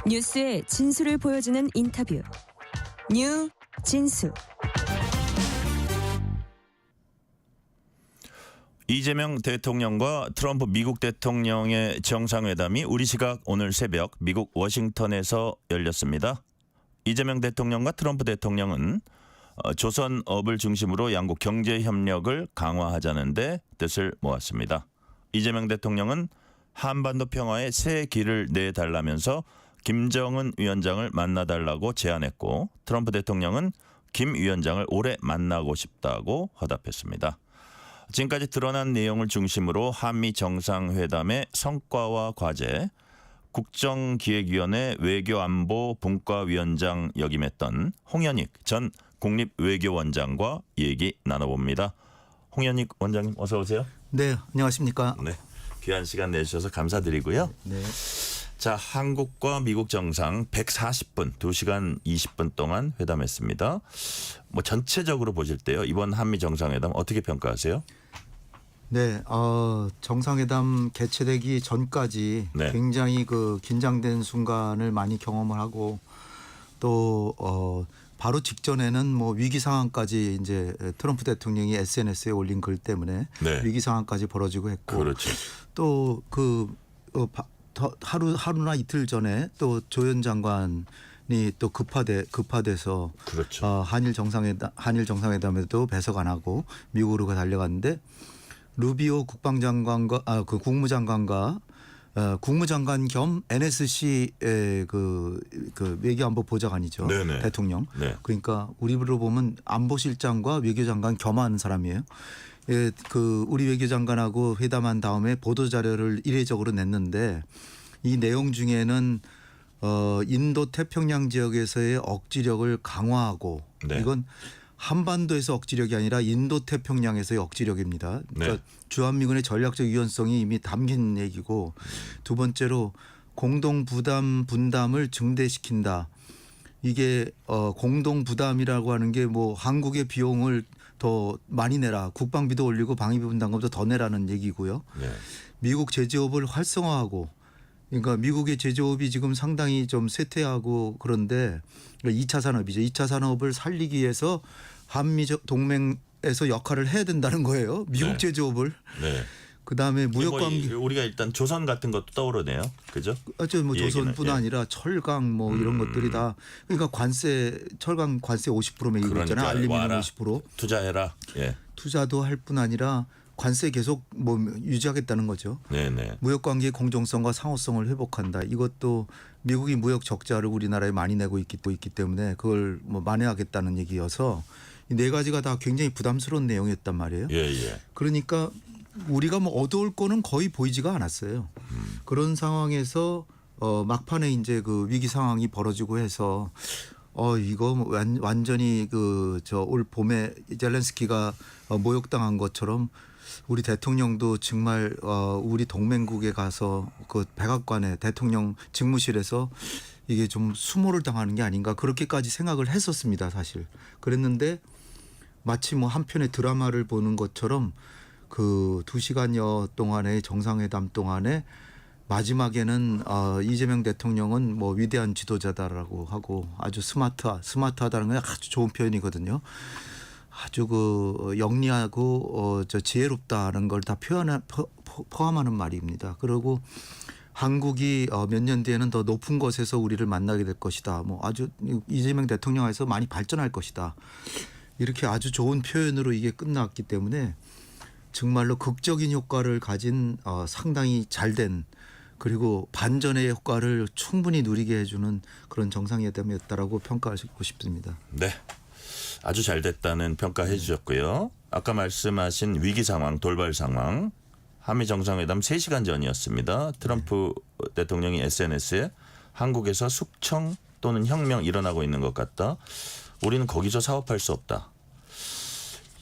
뉴스의 진수를 보여주는 인터뷰. 뉴 진수. 이재명 대통령과 트럼프 미국 대통령의 정상회담이 우리 시각 오늘 새벽 미국 워싱턴에서 열렸습니다. 이재명 대통령과 트럼프 대통령은 조선업을 중심으로 양국 경제 협력을 강화하자는 데 뜻을 모았습니다. 이재명 대통령은 한반도 평화에 새 길을 내달라면서 김정은 위원장을 만나달라고 제안했고, 트럼프 대통령은 김 위원장을 오래 만나고 싶다고 화답했습니다. 지금까지 드러난 내용을 중심으로 한미 정상회담의 성과와 과제, 국정기획위원회 외교안보 분과위원장 역임했던 홍현익 전 국립외교원장과 얘기 나눠봅니다. 홍현익 원장님 어서 오세요. 네, 안녕하십니까. 네, 귀한 시간 내주셔서 감사드리고요. 네. 자, 한국과 미국 정상 140분, 2시간 20분 동안 회담했습니다. 뭐 전체적으로 보실 때요, 이번 한미 정상회담 어떻게 평가하세요? 네, 정상회담 개최되기 전까지 네. 굉장히 긴장된 순간을 많이 경험을 하고 또 바로 직전에는 뭐 위기 상황까지 이제 트럼프 대통령이 SNS에 올린 글 때문에 네. 위기 상황까지 벌어지고 했고, 그렇죠. 또 하루나 이틀 전에 또 조현 장관이 또 급파돼서 그렇죠. 한일 정상회담에도 배석 안 하고 미국으로 달려갔는데, 루비오 국무장관과 국무장관 겸 NSC의 그 외교안보 보좌관이죠. 네네. 대통령. 네. 그러니까 우리로 보면 안보실장과 외교장관 겸하는 사람이에요. 예, 우리 외교장관하고 회담한 다음에 보도자료를 이례적으로 냈는데, 이 내용 중에는 인도 태평양 지역에서의 억지력을 강화하고, 네. 이건 한반도에서 억지력이 아니라 인도 태평양에서의 억지력입니다. 그러니까 네. 주한미군의 전략적 유연성이 이미 담긴 얘기고, 두 번째로 공동 분담을 증대시킨다. 이게 공동 부담이라고 하는 게 뭐 한국의 비용을 더 많이 내라, 국방비도 올리고 방위비 분담금도 더 내라는 얘기고요. 네. 미국 제조업을 활성화하고, 그러니까 미국의 제조업이 지금 상당히 좀 쇠퇴하고 그런데 2차 산업이죠. 2차 산업을 살리기 위해서 한미 동맹에서 역할을 해야 된다는 거예요. 미국 네. 제조업을. 네. 그다음에 무역 관계, 우리가 일단 조선 같은 것도 떠오르네요. 그죠? 뭐 조선뿐 예. 아니라 철강 뭐 이런 것들이 다, 그러니까 철강 관세 50% 매기고 있잖아요. 알루미늄 와라. 50%. 투자해라. 예. 투자도 할 뿐 아니라 관세 계속 뭐 유지하겠다는 거죠. 네네. 무역 관계의 공정성과 상호성을 회복한다. 이것도 미국이 무역 적자를 우리나라에 많이 내고 있기 때문에 그걸 뭐 만회하겠다는 얘기여서 이 네 가지가 다 굉장히 부담스러운 내용이었단 말이에요. 예. 그러니까 우리가 뭐 얻어올 거는 거의 보이지가 않았어요. 그런 상황에서 막판에 이제 그 위기 상황이 벌어지고 해서 이거 뭐 완전히 올 봄에 젤렌스키가 모욕당한 것처럼 우리 대통령도 정말 우리 동맹국에 가서 그 백악관에 대통령 직무실에서 이게 좀 수모를 당하는 게 아닌가, 그렇게까지 생각을 했었습니다, 사실. 그랬는데 마치 뭐 한편의 드라마를 보는 것처럼 그 2시간여 동안의 정상회담 동안에 마지막에는 이재명 대통령은 뭐 위대한 지도자다라고 하고, 아주 스마트하다는 건 아주 좋은 표현이거든요. 아주 영리하고 지혜롭다는 걸 다 포함하는 말입니다. 그리고 한국이 몇 년 뒤에는 더 높은 곳에서 우리를 만나게 될 것이다. 뭐 아주 이재명 대통령에서 많이 발전할 것이다. 이렇게 아주 좋은 표현으로 이게 끝났기 때문에 정말로 극적인 효과를 가진 상당히 잘된, 그리고 반전의 효과를 충분히 누리게 해주는 그런 정상회담이었다라고 평가하고 싶습니다. 네. 아주 잘 됐다는 평가해 주셨고요. 아까 말씀하신 위기 상황, 돌발 상황, 한미 정상회담 3시간 전이었습니다. 트럼프 대통령이 SNS에 한국에서 숙청 또는 혁명 일어나고 있는 것 같다. 우리는 거기서 사업할 수 없다.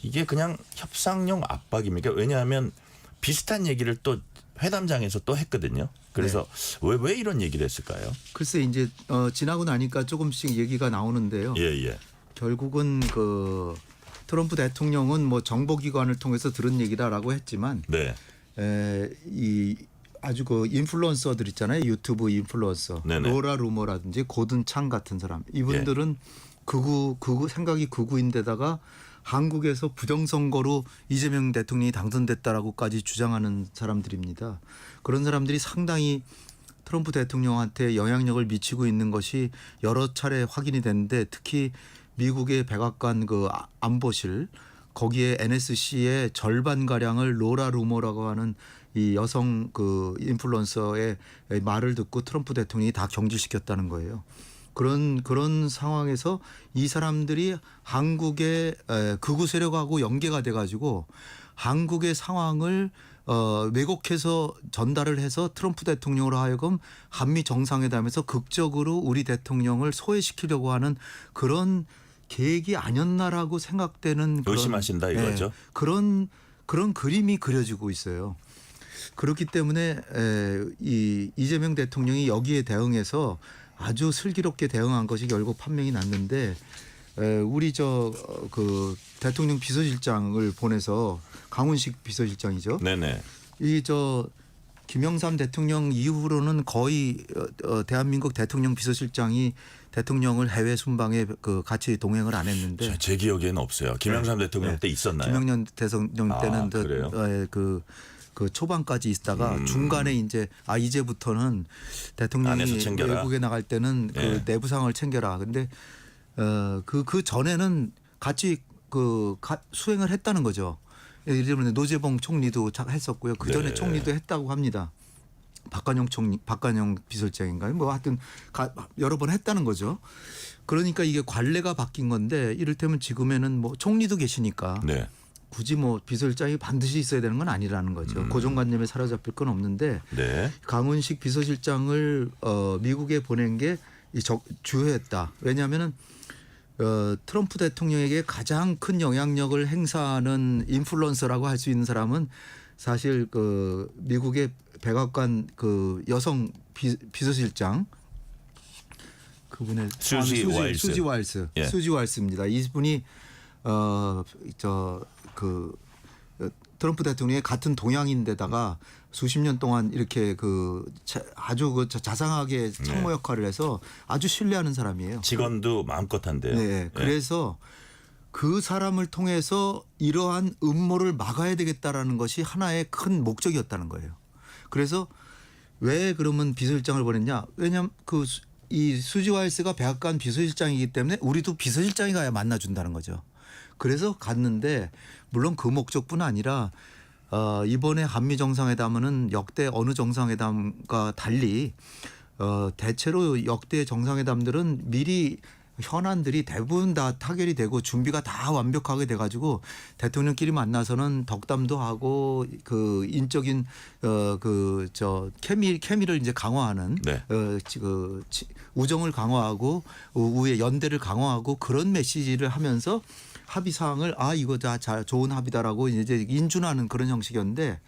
이게 그냥 협상용 압박입니까? 왜냐하면 비슷한 얘기를 또 회담장에서 또 했거든요. 그래서 왜 이런 얘기를 했을까요? 글쎄 이제 지나고 나니까 조금씩 얘기가 나오는데요. 예. 결국은 트럼프 대통령은 뭐 정보기관을 통해서 들은 얘기다라고 했지만, 네. 이 아주 그 인플루언서들 있잖아요. 유튜브 인플루언서. 네네. 로라 루머라든지 고든 창 같은 사람. 이분들은 극우 생각이 극우인데다가 한국에서 부정선거로 이재명 대통령이 당선됐다라고까지 주장하는 사람들입니다. 그런 사람들이 상당히 트럼프 대통령한테 영향력을 미치고 있는 것이 여러 차례 확인이 됐는데 특히 미국의 백악관 그 안보실 거기에 NSC의 절반 가량을 로라 루머라고 하는 이 여성 그 인플루언서의 말을 듣고 트럼프 대통령이 다 경질시켰다는 거예요. 그런 상황에서 이 사람들이 한국의 극우 세력하고 연계가 돼 가지고 한국의 상황을 왜곡해서 전달을 해서 트럼프 대통령으로 하여금 한미 정상회담에서 극적으로 우리 대통령을 소외시키려고 하는 그런 계획이 아니었나라고 생각되는 의심하신다 이거죠. 그런 그림이 그려지고 있어요. 그렇기 때문에 이 이재명 대통령이 여기에 대응해서 아주 슬기롭게 대응한 것이 결국 판명이 났는데 우리 그 대통령 비서실장을 보내서 강훈식 비서실장이죠. 네네. 이 김영삼 대통령 이후로는 거의 대한민국 대통령 비서실장이 대통령을 해외 순방에 그 같이 동행을 안 했는데 제 기억에는 없어요. 김영삼 대통령 때 있었나요? 김영삼 대통령 때는 그래요? 그 초반까지 있다가 중간에 이제부터는 대통령이 안에서 챙겨라. 외국에 나갈 때는 그 내부 상황을 챙겨라. 근데 그 전에는 같이 수행을 했다는 거죠. 예를 들면 노재봉 총리도 했었고요. 그 전에 네. 총리도 했다고 합니다. 박관영 비서실장인가요? 뭐 하여튼 여러 번 했다는 거죠. 그러니까 이게 관례가 바뀐 건데 이를테면 지금에는 뭐 총리도 계시니까 네. 굳이 뭐 비서실장이 반드시 있어야 되는 건 아니라는 거죠. 고정관념에 사로잡힐 건 없는데 네. 강훈식 비서실장을 미국에 보낸 게 주요했다. 왜냐하면은 트럼프 대통령에게 가장 큰 영향력을 행사하는 인플루언서라고 할 수 있는 사람은 사실 그 미국의 백악관 그 여성 비서실장 그분의 수지 와일스. 예. 수지 와일스입니다. 이분이 트럼프 대통령의 같은 동양인데다가 수십 년 동안 이렇게 아주 자상하게 참모 역할을 해서 아주 신뢰하는 사람이에요. 직원도 마음껏 한대요. 네. 그래서 그 사람을 통해서 이러한 음모를 막아야 되겠다라는 것이 하나의 큰 목적이었다는 거예요. 그래서 왜 그러면 비서실장을 보냈냐? 왜냐하면 이 수지 와일스가 백악관 비서실장이기 때문에 우리도 비서실장이 가야 만나준다는 거죠. 그래서 갔는데 물론 그 목적뿐 아니라 이번에 한미 정상회담은 역대 어느 정상회담과 달리 대체로 역대 정상회담들은 미리 현안들이 대부분 다 타결이 되고 준비가 다 완벽하게 돼가지고 대통령끼리 만나서는 덕담도 하고 그 인적인 케미를 이제 강화하는 우정을 강화하고 우의 연대를 강화하고 그런 메시지를 하면서 합의 사항을 이거 다 좋은 합의다라고 이제 인준하는 그런 형식이었는데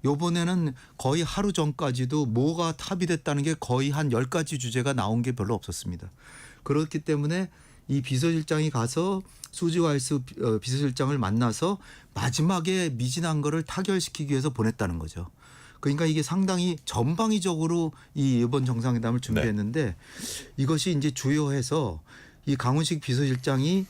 요번에는 거의 하루 전까지도 뭐가 합의됐다는 게 거의 한 10가지 주제가 나온 게 별로 없었습니다. 그렇기 때문에 이 비서실장이 가서 수지 와일스 비서실장을 만나서 마지막에 미진한 거를 타결시키기 위해서 보냈다는 거죠. 그러니까 이게 상당히 전방위적으로 이번 정상회담을 준비했는데 이것이 이제 주요해서 이 강훈식 비서실장이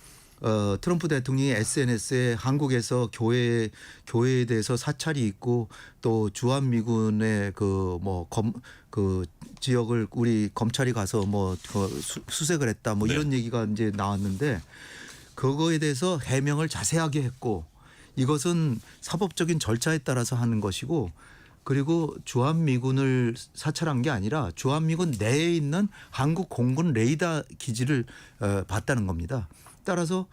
트럼프 대통령이 SNS에 한국에서 교회에 대해서 사찰이 있고 또 주한미군의 그 지역을 우리 검찰이 가서 수색을 했다 이런 얘기가 이제 나왔는데 그거에 대해서 해명을 자세하게 했고 이것은 사법적인 절차에 따라서 하는 것이고 그리고 주한미군을 사찰한 게 아니라 주한미군 내에 있는 한국 공군 레이더 기지를 봤다는 겁니다. 따라서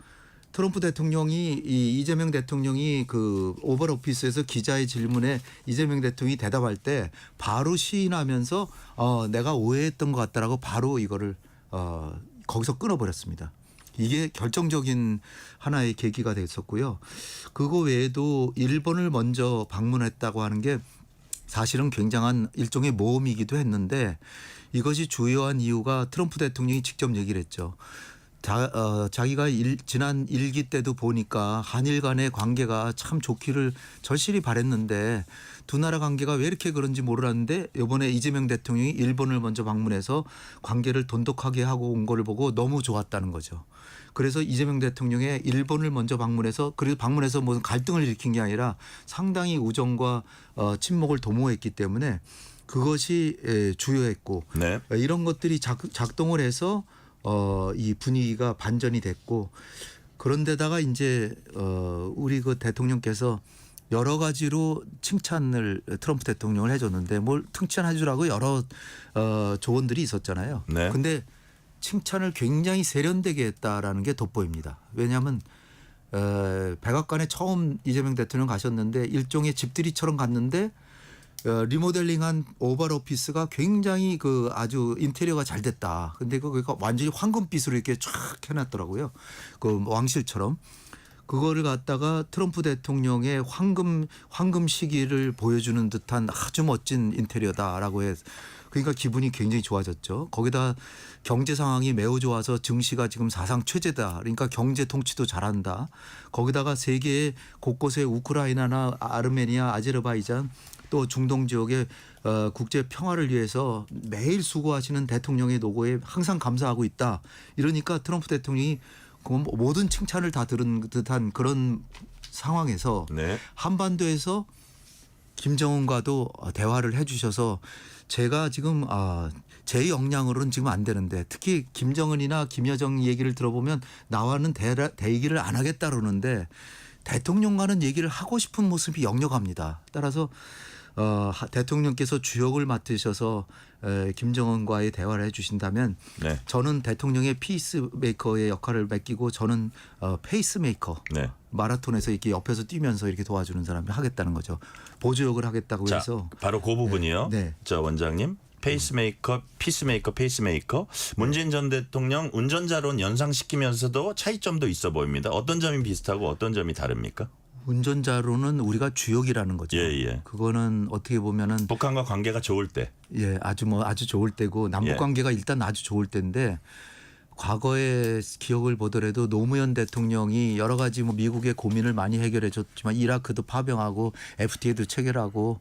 트럼프 대통령이 이재명 대통령이 그 오벌 오피스에서 기자의 질문에 이재명 대통령이 대답할 때 바로 시인하면서 내가 오해했던 것 같다라고 바로 이거를 거기서 끊어버렸습니다. 이게 결정적인 하나의 계기가 됐었고요. 그거 외에도 일본을 먼저 방문했다고 하는 게 사실은 굉장한 일종의 모험이기도 했는데 이것이 주요한 이유가 트럼프 대통령이 직접 얘기를 했죠. 자기가 지난 일기 때도 보니까 한일 간의 관계가 참 좋기를 절실히 바랬는데 두 나라 관계가 왜 이렇게 그런지 몰랐는데 이번에 이재명 대통령이 일본을 먼저 방문해서 관계를 돈독하게 하고 온 거를 보고 너무 좋았다는 거죠. 그래서 이재명 대통령의 일본을 먼저 방문해서 그리고 방문해서 무슨 갈등을 일으킨 게 아니라 상당히 우정과 친목을 도모했기 때문에 그것이 주요했고 네. 이런 것들이 작동을 해서 이 분위기가 반전이 됐고 그런데다가 이제 우리 그 대통령께서 여러 가지로 칭찬을 트럼프 대통령을 해줬는데 뭘 칭찬해주라고 여러 조언들이 있었잖아요. 네. 근데 칭찬을 굉장히 세련되게 했다라는 게 돋보입니다. 왜냐하면 백악관에 처음 이재명 대통령 가셨는데 일종의 집들이처럼 갔는데 리모델링한 오발 오피스가 굉장히 그 아주 인테리어가 잘 됐다. 근데 그거 완전히 황금빛으로 이렇게 쫙 해놨더라고요. 그 왕실처럼. 그거를 갖다가 트럼프 대통령의 황금 시기를 보여주는 듯한 아주 멋진 인테리어다라고 해서 그러니까 기분이 굉장히 좋아졌죠. 거기다 경제 상황이 매우 좋아서 증시가 지금 사상 최저다. 그러니까 경제 통치도 잘한다. 거기다가 세계 곳곳에 우크라이나나 아르메니아, 아제르바이잔 또 중동 지역의 국제 평화를 위해서 매일 수고하시는 대통령의 노고에 항상 감사하고 있다. 이러니까 트럼프 대통령이 모든 칭찬을 다 들은 듯한 그런 상황에서 네. 한반도에서 김정은과도 대화를 해 주셔서 제가 지금 제 역량으로는 지금 안 되는데 특히 김정은이나 김여정 얘기를 들어보면 나와는 대의기를 안 하겠다 그러는데 대통령과는 얘기를 하고 싶은 모습이 역력합니다. 따라서 대통령께서 주역을 맡으셔서 김정은과의 대화를 해 주신다면 네. 저는 대통령의 피스메이커의 역할을 맡기고 저는 페이스메이커 네. 마라톤에서 이렇게 옆에서 뛰면서 이렇게 도와주는 사람이 하겠다는 거죠. 보조역을 하겠다고 자, 해서 바로 그 부분이요. 네. 저 원장님. 페이스메이커, 피스메이커, 페이스메이커. 문재인 전 대통령 운전자론 연상시키면서도 차이점도 있어 보입니다. 어떤 점이 비슷하고 어떤 점이 다릅니까? 운전자로는 우리가 주역이라는 거죠. 예. 그거는 어떻게 보면은 북한과 관계가 좋을 때. 아주 좋을 때고 남북 예. 관계가 일단 아주 좋을 때인데 과거의 기억을 보더라도 노무현 대통령이 여러 가지 미국의 고민을 많이 해결해 줬지만 이라크도 파병하고 FTA도 체결하고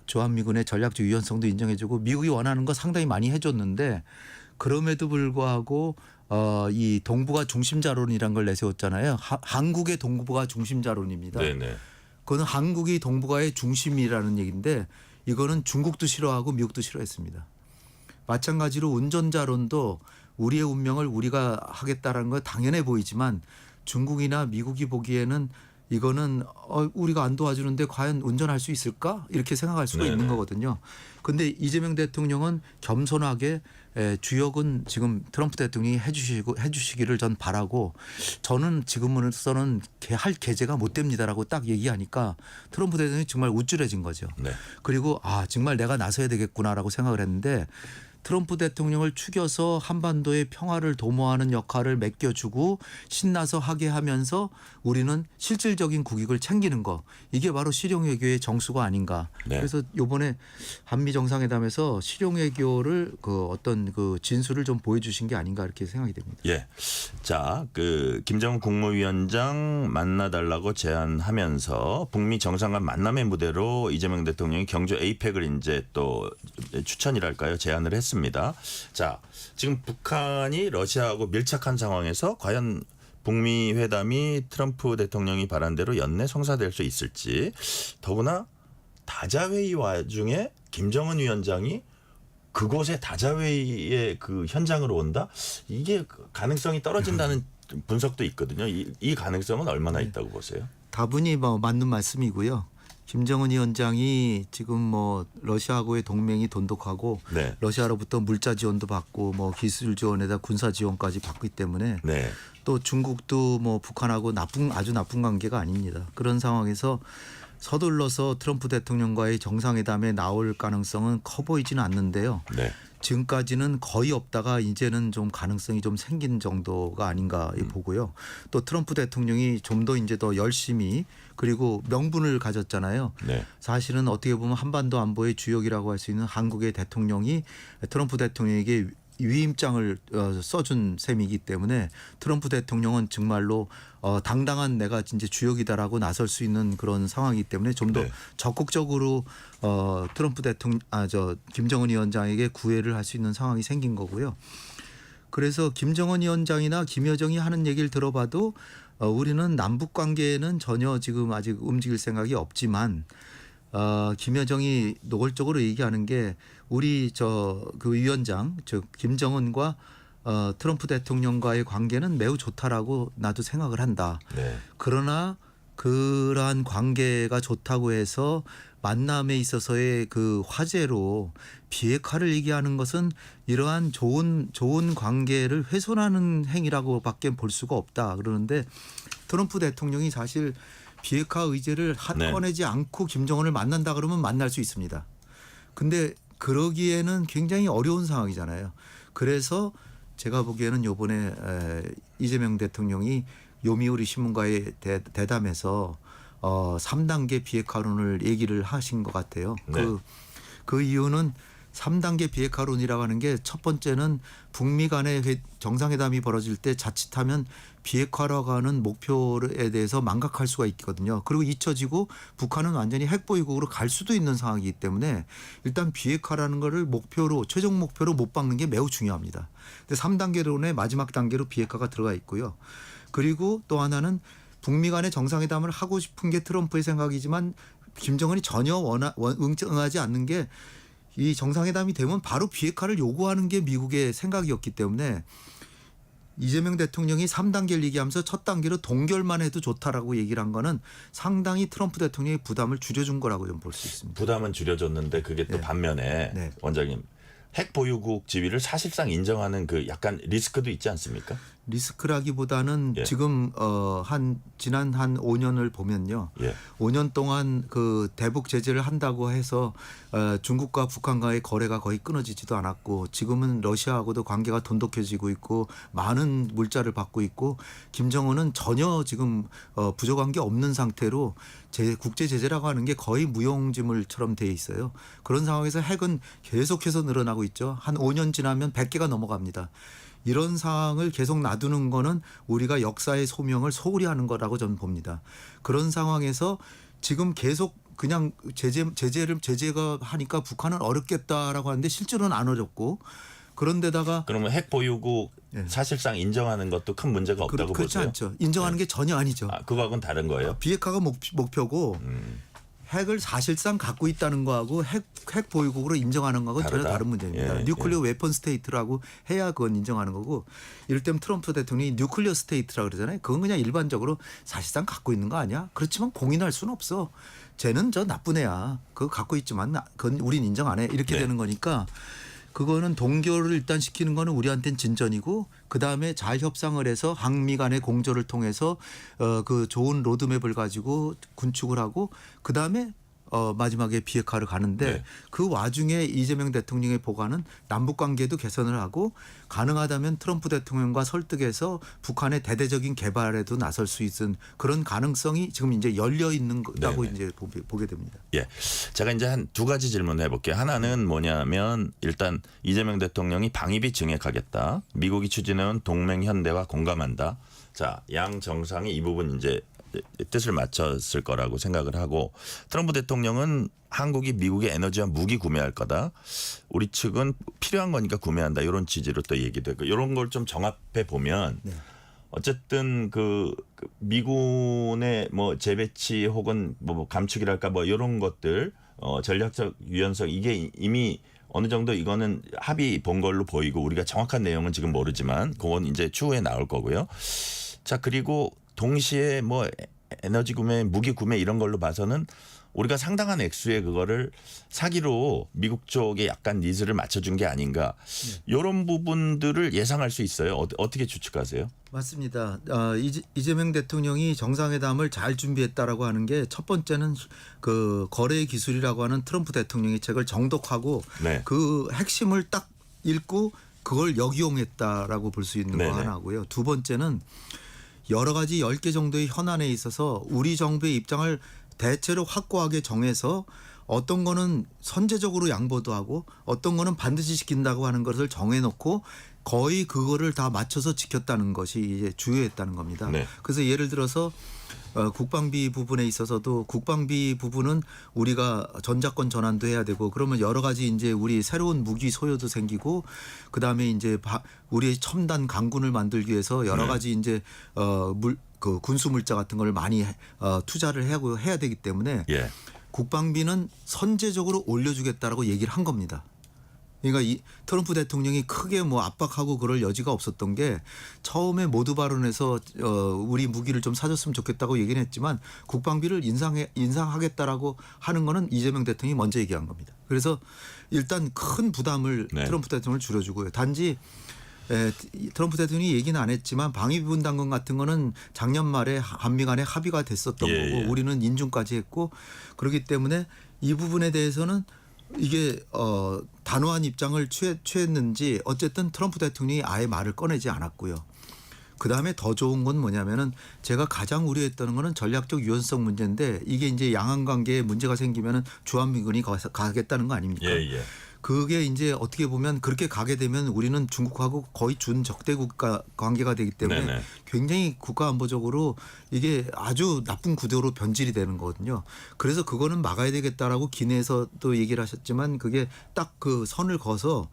주한미군의 전략적 유연성도 인정해 주고 미국이 원하는 거 상당히 많이 해 줬는데 그럼에도 불구하고 이 동북아 중심자론이라는 걸 내세웠잖아요. 한국의 동북아 중심자론입니다. 네네. 그건 한국이 동북아의 중심이라는 얘기인데 이거는 중국도 싫어하고 미국도 싫어했습니다. 마찬가지로 운전자론도 우리의 운명을 우리가 하겠다라는 건 당연해 보이지만 중국이나 미국이 보기에는 이거는 우리가 안 도와주는데 과연 운전할 수 있을까? 이렇게 생각할 수가 있는 거거든요. 그런데 이재명 대통령은 겸손하게 주역은 지금 트럼프 대통령이 해주시기를 전 바라고 저는 지금으로서는 할 계제가 못 됩니다라고 딱 얘기하니까 트럼프 대통령이 정말 우쭐해진 거죠. 네. 그리고 정말 내가 나서야 되겠구나라고 생각을 했는데 트럼프 대통령을 추겨서 한반도의 평화를 도모하는 역할을 맡겨주고 신나서 하게 하면서 우리는 실질적인 국익을 챙기는 거 이게 바로 실용외교의 정수가 아닌가. 네. 그래서 이번에 한미 정상회담에서 실용외교를 어떤 진수를 좀 보여주신 게 아닌가 이렇게 생각이 됩니다. 예. 자, 김정은 국무위원장 만나달라고 제안하면서 북미 정상 간 만남의 무대로 이재명 대통령이 경주 에이펙을 이제 또 추천이랄까요? 제안을 했습니다. 자, 지금 북한이 러시아하고 밀착한 상황에서 과연 북미 회담이 트럼프 대통령이 바란 대로 연내 성사될 수 있을지 더구나 다자회의 와중에 김정은 위원장이 그곳에 다자회의의 그 현장으로 온다? 이게 가능성이 떨어진다는 분석도 있거든요. 이 가능성은 얼마나 있다고 보세요? 다분히 맞는 말씀이고요. 김정은 위원장이 지금 러시아하고의 동맹이 돈독하고 네. 러시아로부터 물자 지원도 받고 기술 지원에다 군사 지원까지 받기 때문에 네. 또 중국도 북한하고 아주 나쁜 관계가 아닙니다. 그런 상황에서 서둘러서 트럼프 대통령과의 정상회담에 나올 가능성은 커 보이지는 않는데요. 네. 지금까지는 거의 없다가 이제는 좀 가능성이 좀 생긴 정도가 아닌가 보고요. 또 트럼프 대통령이 좀 더 이제 더 열심히 그리고 명분을 가졌잖아요. 네. 사실은 어떻게 보면 한반도 안보의 주역이라고 할 수 있는 한국의 대통령이 트럼프 대통령에게 위임장을 써준 셈이기 때문에 트럼프 대통령은 정말로 당당한 내가 이제 주역이다라고 나설 수 있는 그런 상황이기 때문에 좀 더 네. 적극적으로 트럼프 대통령 김정은 위원장에게 구애를 할 수 있는 상황이 생긴 거고요. 그래서 김정은 위원장이나 김여정이 하는 얘기를 들어봐도 우리는 남북 관계에는 전혀 지금 아직 움직일 생각이 없지만 김여정이 노골적으로 얘기하는 게 우리 그 위원장 즉 김정은과 트럼프 대통령과의 관계는 매우 좋다라고 나도 생각을 한다. 네. 그러나 그러한 관계가 좋다고 해서 만남에 있어서의 그 화제로 비핵화를 얘기하는 것은 이러한 좋은 관계를 훼손하는 행위라고밖에 볼 수가 없다. 그러는데 트럼프 대통령이 사실 비핵화 의제를 네. 꺼내지 않고 김정은을 만난다 그러면 만날 수 있습니다. 근데 그러기에는 굉장히 어려운 상황이잖아요. 그래서 제가 보기에는 이번에 이재명 대통령이 요미우리 신문과의 대담에서 3단계 비핵화론을 얘기를 하신 것 같아요. 네. 그 이유는 3단계 비핵화론이라고 하는 게 첫 번째는 북미 간의 정상회담이 벌어질 때 자칫하면 비핵화라고 하는 목표에 대해서 망각할 수가 있거든요. 그리고 잊혀지고 북한은 완전히 핵보유국으로 갈 수도 있는 상황이기 때문에 일단 비핵화라는 거를 목표로 최종 목표로 못 박는 게 매우 중요합니다. 근데 3단계론의 마지막 단계로 비핵화가 들어가 있고요. 그리고 또 하나는 북미 간의 정상회담을 하고 싶은 게 트럼프의 생각이지만 김정은이 전혀 응하지 않는 게 이 정상회담이 되면 바로 비핵화를 요구하는 게 미국의 생각이었기 때문에 이재명 대통령이 3단계를 얘기하면서 첫 단계로 동결만 해도 좋다라고 얘기를 한 거는 상당히 트럼프 대통령의 부담을 줄여준 거라고 좀 볼 수 있습니다. 부담은 줄여줬는데 그게 또 네. 반면에 네. 원장님 핵 보유국 지위를 사실상 인정하는 그 약간 리스크도 있지 않습니까? 리스크라기보다는 예. 지금 지난 한 5년을 보면요. 예. 5년 동안 그 대북 제재를 한다고 해서 중국과 북한과의 거래가 거의 끊어지지도 않았고 지금은 러시아하고도 관계가 돈독해지고 있고 많은 물자를 받고 있고 김정은은 전혀 지금 부족한 게 없는 상태로 국제 제재라고 하는 게 거의 무용지물처럼 돼 있어요. 그런 상황에서 핵은 계속해서 늘어나고 있죠. 한 5년 지나면 100개가 넘어갑니다. 이런 상황을 계속 놔두는 거는 우리가 역사의 소명을 소홀히 하는 거라고 저는 봅니다. 그런 상황에서 지금 계속 그냥 제재가 하니까 북한은 어렵겠다라고 하는데 실제로는 안 어렵고 그런데다가 그러면 핵 보유국 예. 사실상 인정하는 것도 큰 문제가 없다고 그렇지 보세요? 않죠. 인정하는 게 전혀 아니죠. 그거하고는 다른 거예요? 비핵화가 목표고 핵을 사실상 갖고 있다는 거하고 핵 보유국으로 인정하는 거하고는 전혀 다르다? 다른 문제입니다. 예, 뉴클리어 웨펀 스테이트라고 해야 그건 인정하는 거고 이를테면 트럼프 대통령이 뉴클리어 스테이트라고 그러잖아요. 그건 그냥 일반적으로 사실상 갖고 있는 거 아니야? 그렇지만 공인할 수는 없어. 쟤는 저 나쁜 애야. 그거 갖고 있지만 그건 우린 인정 안 해. 이렇게 네. 되는 거니까 그거는 동결을 일단 시키는 거는 우리한테는 진전이고 그다음에 잘 협상을 해서 한미 간의 공조를 통해서 그 좋은 로드맵을 가지고 군축을 하고 그다음에 마지막에 비핵화를 가는데 네. 그 와중에 이재명 대통령의 보관은 남북 관계도 개선을 하고 가능하다면 트럼프 대통령과 설득해서 북한의 대대적인 개발에도 나설 수 있는 그런 가능성이 지금 이제 열려 있는 거라고 네네. 이제 보게 됩니다. 예. 제가 이제 한 두 가지 질문을 해볼게요. 하나는 뭐냐면 일단 이재명 대통령이 방위비 증액하겠다. 미국이 추진해온 동맹 현대화 공감한다. 자, 양 정상이 이 부분 이제 뜻을 맞췄을 거라고 생각을 하고 트럼프 대통령은 한국이 미국의 에너지와 무기 구매할 거다. 우리 측은 필요한 거니까 구매한다. 이런 취지로 또 얘기되고 이런 걸 좀 정합해 보면 네. 어쨌든 그 미군의 뭐 재배치 혹은 뭐 감축이랄까 뭐 이런 것들 전략적 유연성 이게 이미 어느 정도 이거는 합의 본 걸로 보이고 우리가 정확한 내용은 지금 모르지만 그건 이제 추후에 나올 거고요. 자, 그리고 동시에 뭐 에너지 구매, 무기 구매 이런 걸로 봐서는 우리가 상당한 액수의 그거를 사기로 미국 쪽에 약간 니즈를 맞춰준 게 아닌가. 이런 부분들을 예상할 수 있어요. 어떻게 추측하세요? 맞습니다. 이재명 대통령이 정상회담을 잘 준비했다라고 하는 게 첫 번째는 그 거래 기술이라고 하는 트럼프 대통령의 책을 정독하고 네. 그 핵심을 딱 읽고 그걸 역이용했다라고 볼 수 있는 네네. 거 하나고요. 두 번째는 여러 가지 10개 정도의 현안에 있어서 우리 정부의 입장을 대체로 확고하게 정해서 어떤 거는 선제적으로 양보도 하고 어떤 거는 반드시 지킨다고 하는 것을 정해놓고 거의 그거를 다 맞춰서 지켰다는 것이 이제 주요했다는 겁니다. 네. 그래서 예를 들어서 국방비 부분에 있어서도 국방비 부분은 우리가 전자권 전환도 해야 되고 그러면 여러 가지 이제 우리 새로운 무기 소요도 생기고 그다음에 이제 우리의 첨단 강군을 만들기 위해서 여러 가지 이제 그 군수 물자 같은 걸 많이 투자를 해야 되기 때문에 예. 국방비는 선제적으로 올려주겠다라고 얘기를 한 겁니다. 그러니까 이 트럼프 대통령이 크게 뭐 압박하고 그럴 여지가 없었던 게 처음에 모두 발언에서 우리 무기를 좀 사줬으면 좋겠다고 얘기는 했지만 국방비를 인상하겠다라고 하는 거는 이재명 대통령이 먼저 얘기한 겁니다. 그래서 일단 큰 부담을 네. 트럼프 대통령을 줄여주고요. 단지 트럼프 대통령이 얘기는 안 했지만 방위비 분담금 같은 거는 작년 말에 한미 간에 합의가 됐었던 예, 거고 예. 우리는 인준까지 했고 그렇기 때문에 이 부분에 대해서는 이게 단호한 입장을 취했는지 어쨌든 트럼프 대통령이 아예 말을 꺼내지 않았고요. 그다음에 더 좋은 건 뭐냐면은 제가 가장 우려했던 거는 전략적 유연성 문제인데 이게 이제 양안 관계에 문제가 생기면은 주한미군이 가겠다는 거 아닙니까? 예, 예. 그게 이제 어떻게 보면 그렇게 가게 되면 우리는 중국하고 거의 준적대 국가 관계가 되기 때문에 네네. 굉장히 국가 안보적으로 이게 아주 나쁜 구도로 변질이 되는 거거든요. 그래서 그거는 막아야 되겠다라고 기내에서도 얘기를 하셨지만 그게 딱 그 선을 그어서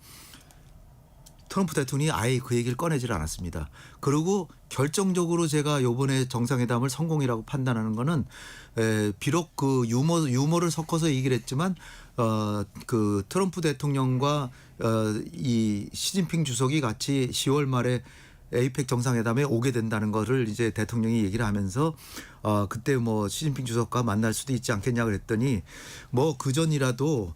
트럼프 대통령이 아예 그 얘기를 꺼내질 않았습니다. 그리고 결정적으로 제가 이번에 정상회담을 성공이라고 판단하는 거는 비록 그 유머를 섞어서 얘기를 했지만 그 트럼프 대통령과 이 시진핑 주석이 같이 10월 말에 에이펙 정상회담에 오게 된다는 거를 이제 대통령이 얘기를 하면서 그때 뭐 시진핑 주석과 만날 수도 있지 않겠냐 그랬더니 뭐 그전이라도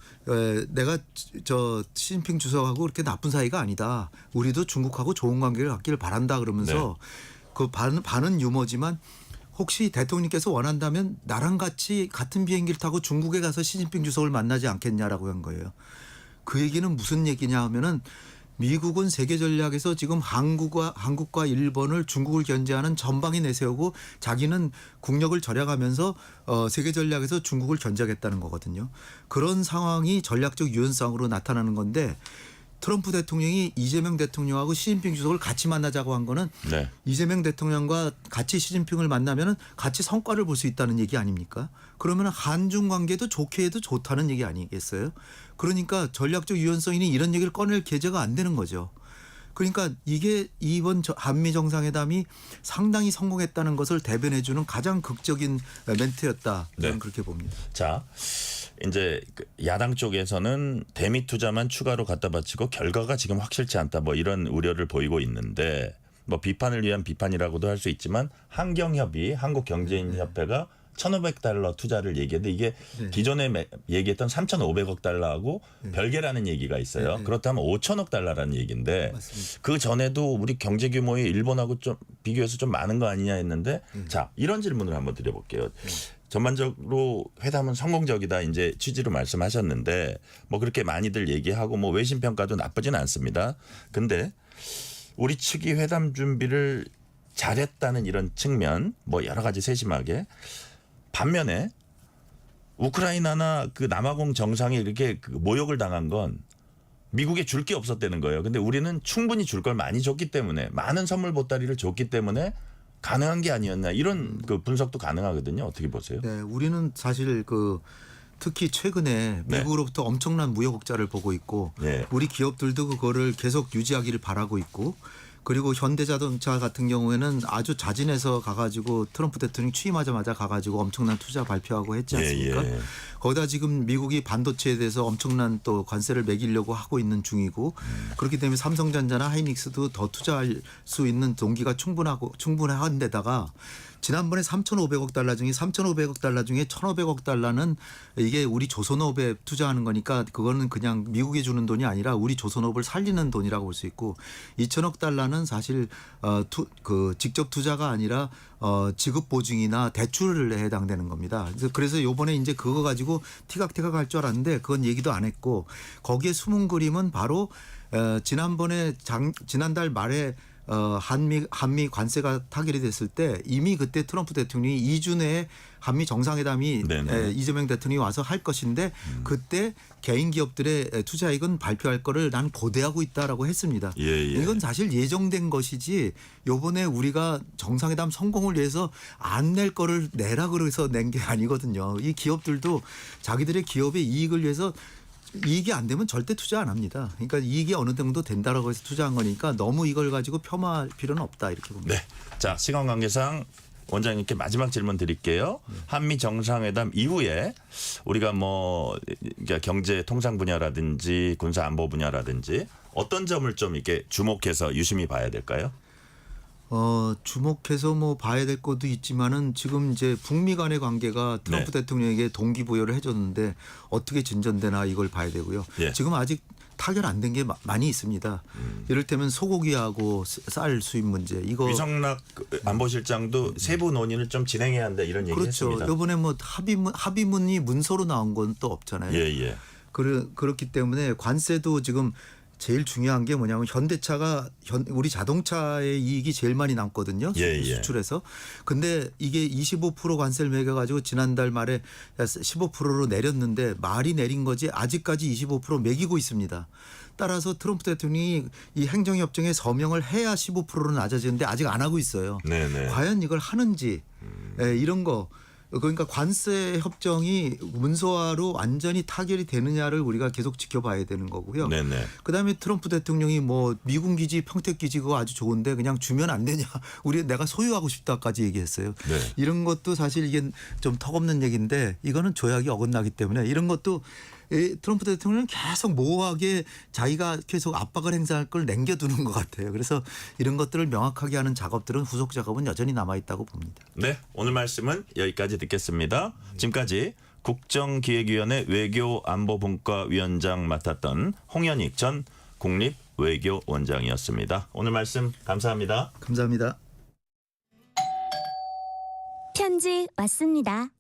내가 저 시진핑 주석하고 그렇게 나쁜 사이가 아니다. 우리도 중국하고 좋은 관계를 갖기를 바란다 그러면서 그 반은 유머지만 혹시 대통령께서 원한다면 나랑 같이 같은 비행기를 타고 중국에 가서 시진핑 주석을 만나지 않겠냐라고 한 거예요. 그 얘기는 무슨 얘기냐 하면은 미국은 세계 전략에서 지금 한국과 일본을 중국을 견제하는 전방에 내세우고 자기는 국력을 절약하면서 세계 전략에서 중국을 견제하겠다는 거거든요. 그런 상황이 전략적 유연성으로 나타나는 건데 트럼프 대통령이 이재명 대통령하고 시진핑 주석을 같이 만나자고 한 거는 네. 이재명 대통령과 같이 시진핑을 만나면 같이 성과를 볼 수 있다는 얘기 아닙니까? 그러면 한중 관계도 좋게 해도 좋다는 얘기 아니겠어요? 그러니까 전략적 유연성이니 이런 얘기를 꺼낼 계제가 안 되는 거죠. 그러니까 이게 이번 한미 정상회담이 상당히 성공했다는 것을 대변해주는 가장 극적인 멘트였다. 저는 네. 그렇게 봅니다. 자, 이제 야당 쪽에서는 대미 투자만 추가로 갖다 바치고 결과가 지금 확실치 않다 뭐 이런 우려를 보이고 있는데 뭐 비판을 위한 비판이라고도 할 수 있지만 한경협의 한국경제인협회가 1,500달러 투자를 얘기했는데 이게 기존에 얘기했던 3,500억 달러하고 별개라는 얘기가 있어요. 그렇다면 5천억 달러라는 얘기인데 맞습니다. 그 전에도 우리 경제 규모이 일본하고 좀 비교해서 좀 많은 거 아니냐 했는데 자, 이런 질문을 한번 드려볼게요. 전반적으로 회담은 성공적이다 이제 취지로 말씀하셨는데 뭐 그렇게 많이들 얘기하고 뭐 외신 평가도 나쁘진 않습니다. 근데 우리 측이 회담 준비를 잘했다는 이런 측면 뭐 여러 가지 세심하게 반면에 우크라이나나 그 남아공 정상이 이렇게 그 모욕을 당한 건 미국에 줄 게 없었다는 거예요. 근데 우리는 충분히 줄 걸 많이 줬기 때문에 많은 선물 보따리를 줬기 때문에 가능한 게 아니었나 이런 그 분석도 가능하거든요. 어떻게 보세요? 네, 우리는 사실 그 특히 최근에 네. 미국으로부터 엄청난 무역 흑자를 보고 있고 네. 우리 기업들도 그거를 계속 유지하기를 바라고 있고 그리고 현대자동차 같은 경우에는 아주 자진해서 가가지고 트럼프 대통령 취임하자마자 가가지고 엄청난 투자 발표하고 했지 않습니까? 예. 거기다 지금 미국이 반도체에 대해서 엄청난 또 관세를 매기려고 하고 있는 중이고 그렇기 때문에 삼성전자나 하이닉스도 더 투자할 수 있는 동기가 충분한 데다가 지난번에 3,500억 달러 중에 3,500억 달러 중에 1,500억 달러는 이게 우리 조선업에 투자하는 거니까 그거는 그냥 미국이 주는 돈이 아니라 우리 조선업을 살리는 돈이라고 볼 수 있고 2,000억 달러는 사실 그 직접 투자가 아니라 지급 보증이나 대출에 해당되는 겁니다. 그래서 요번에 이제 그거 가지고 티각티각 할 줄 알았는데 그건 얘기도 안 했고 거기에 숨은 그림은 바로 지난달 말에 한미 관세가 타결이 됐을 때 이미 그때 트럼프 대통령이 2주 내에 한미 정상회담이 이재명 대통령이 와서 할 것인데 그때 개인 기업들의 투자이익은 발표할 거를 난 고대하고 있다라고 했습니다. 이건 사실 예정된 것이지 요번에 우리가 정상회담 성공을 위해서 안 낼 거를 내라 그래서 낸 게 아니거든요. 이 기업들도 자기들의 기업의 이익을 위해서 이익이 안 되면 절대 투자 안 합니다. 그러니까 이익이 어느 정도 된다라고 해서 투자한 거니까 너무 이걸 가지고 겸할 필요는 없다 이렇게 봅니다. 네. 자, 시간 관계상 원장님께 마지막 질문 드릴게요. 한미 정상회담 이후에 우리가 뭐 경제 통상 분야라든지 군사 안보 분야라든지 어떤 점을 좀 이렇게 주목해서 유심히 봐야 될까요? 주목해서 뭐 봐야 될 것도 있지만은 지금 이제 북미 간의 관계가 트럼프 대통령에게 동기부여를 해줬는데 어떻게 진전되나 이걸 봐야 되고요. 지금 아직 타결 안 된 게 많이 있습니다. 이를테면 소고기하고 쌀 수입 문제 이거 위성락 안보실장도 세부 논의를 좀 진행해야 한다 이런 얘기 했습니다. 그렇죠. 이번에 뭐 합의문이 문서로 나온 건 또 없잖아요. 그렇기 때문에 관세도 지금 제일 중요한 게 뭐냐면 현대차가 우리 자동차의 이익이 제일 많이 남거든요. 수출해서. 근데 이게 25% 관세를 매겨가지고 지난달 말에 15%로 내렸는데 말이 내린 거지 아직까지 25% 매기고 있습니다. 따라서 트럼프 대통령이 이 행정협정에 서명을 해야 15%로 낮아지는데 아직 안 하고 있어요. 과연 이걸 하는지 이런 거. 그러니까 관세 협정이 문서화로 완전히 타결이 되느냐를 우리가 계속 지켜봐야 되는 거고요. 그다음에 트럼프 대통령이 뭐 미군 기지 평택 기지 그거 아주 좋은데 그냥 주면 안 되냐. 내가 소유하고 싶다까지 얘기했어요. 이런 것도 사실 이게 좀 턱없는 얘기인데 이거는 조약이 어긋나기 때문에 이런 것도 트럼프 대통령은 계속 모호하게 자기가 계속 압박을 행사할 걸 남겨두는 것 같아요. 그래서 이런 것들을 명확하게 하는 작업들은 후속 작업은 여전히 남아있다고 봅니다. 네, 오늘 말씀은 여기까지 듣겠습니다. 지금까지 국정기획위원회 외교안보분과위원장 맡았던 홍현익 전 국립외교원장이었습니다. 오늘 말씀 감사합니다. 감사합니다. 편지 왔습니다.